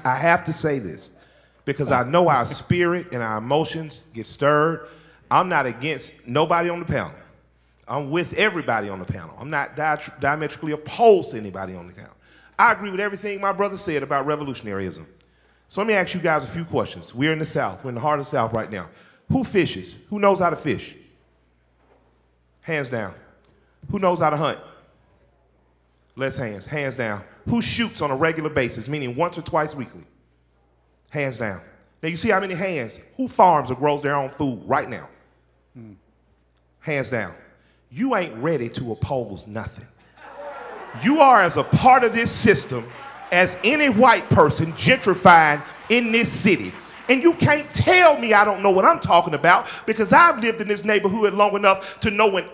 I have to say this because I know our spirit and our emotions get stirred. I'm not against nobody on the panel. I'm with everybody on the panel. I'm not diametrically opposed to anybody on the panel. I agree with everything my brother said about revolutionaryism. So let me ask you guys a few questions. We're in the South. We're in the heart of the South right now. Who fishes? Who knows how to fish? Hands down. Who knows how to hunt? Less hands. Hands down. Who shoots on a regular basis, meaning once or twice weekly? Hands down. Now you see how many hands? Who farms or grows their own food right now? Hands down. You ain't ready to oppose nothing. You are as a part of this system as any white person gentrifying in this city. And you can't tell me I don't know what I'm talking about because I've lived in this neighborhood long enough to know when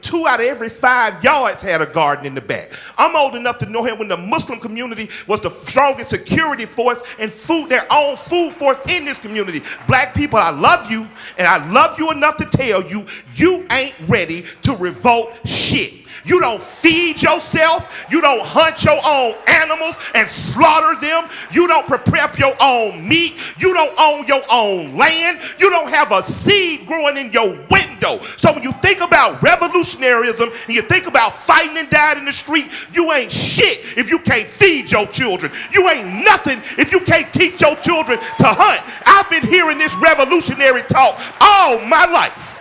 2 out of every 5 yards had a garden in the back. I'm old enough to know when the Muslim community was the strongest security force and their own food force in this community. Black people, I love you, and I love you enough to tell you, you ain't ready to revolt shit. You don't feed yourself. You don't hunt your own animals and slaughter them. You don't prepare your own meat. You don't own your own land. You don't have a seed growing in your window. So when you think about revolutionaryism and you think about fighting and dying in the street, you ain't shit if you can't feed your children. You ain't nothing if you can't teach your children to hunt. I've been hearing this revolutionary talk all my life.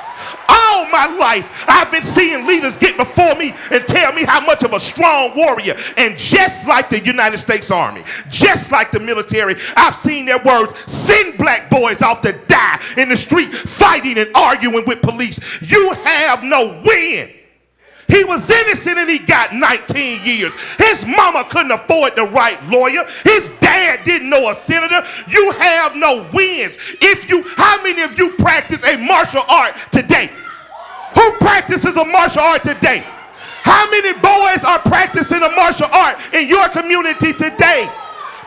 All my life, I've been seeing leaders get before me and tell me how much of a strong warrior. And just like the United States Army, just like the military, I've seen their words send black boys off to die in the street fighting and arguing with police. You have no win. He was innocent and he got 19 years. His mama couldn't afford the right lawyer. His dad didn't know a senator. You have no wins. How many of you practice a martial art today? Who practices a martial art today? How many boys are practicing a martial art in your community today?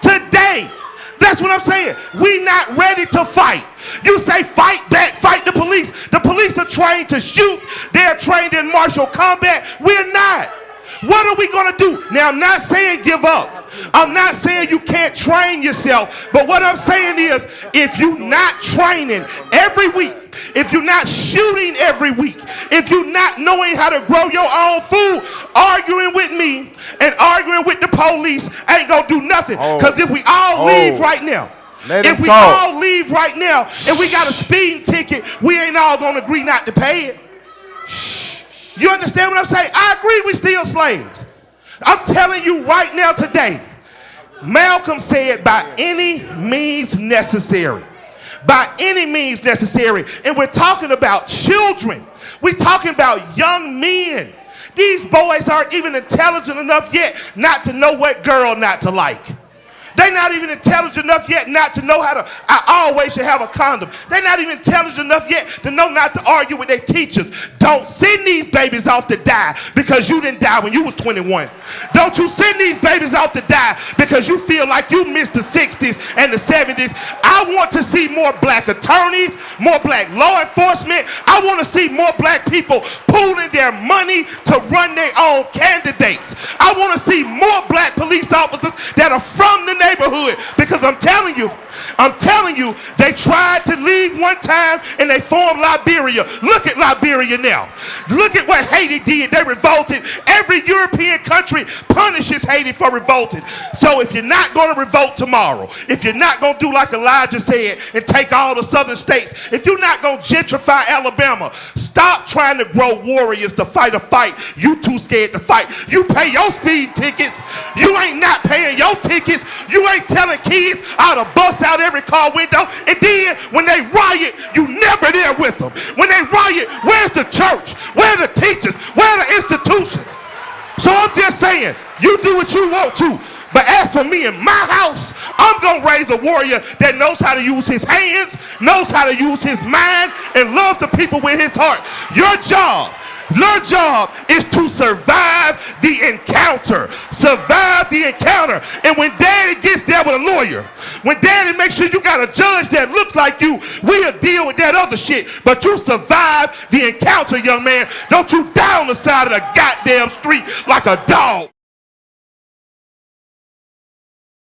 Today. That's what I'm saying. We not ready to fight. You say fight back, fight the police. The police are trained to shoot. They're trained in martial combat. We're not. What are we going to do? Now, I'm not saying give up. I'm not saying you can't train yourself. But what I'm saying is if you're not training every week, if you're not shooting every week, if you're not knowing how to grow your own food, arguing with me and arguing with the police ain't going to do nothing. Because if we all leave right now, all leave right now and we got a speeding ticket, we ain't all going to agree not to pay it. You understand what I'm saying? I agree we still slaves. I'm telling you right now today, Malcolm said by any means necessary. By any means necessary. And we're talking about children. We're talking about young men. These boys aren't even intelligent enough yet not to know what girl not to like. They're not even intelligent enough yet not to know how to, I always should have a condom. They're not even intelligent enough yet to know not to argue with their teachers. Don't send these babies off to die because you didn't die when you was 21. Don't you send these babies off to die because you feel like you missed the 60s and the 70s. I want to see more black attorneys, more black law enforcement. I want to see more black people pooling their money to run their own candidates. I want to see more black police officers that are from the neighborhood, because I'm telling you, they tried to leave one time and they formed Liberia. Look at Liberia now. Look at what Haiti did. They revolted. Every European country punishes Haiti for revolting. So if you're not going to revolt tomorrow, if you're not going to do like Elijah said and take all the southern states, if you're not going to gentrify Alabama, stop trying to grow warriors to fight a fight you too scared to fight. You pay your speed tickets. You ain't not paying your tickets. You ain't telling kids how to bust out every car window. And then when they riot, you never there with them. When they riot, where's the church? Where are the teachers? Where are the institutions? So I'm just saying, you do what you want to. But as for me and my house, I'm going to raise a warrior that knows how to use his hands, knows how to use his mind, and loves the people with his heart. Your job is to survive the encounter. Survive the encounter. And when daddy gets there with a lawyer, when daddy makes sure you got a judge that looks like you, we'll deal with that other shit. But you survive the encounter, young man. Don't you die on the side of the goddamn street like a dog.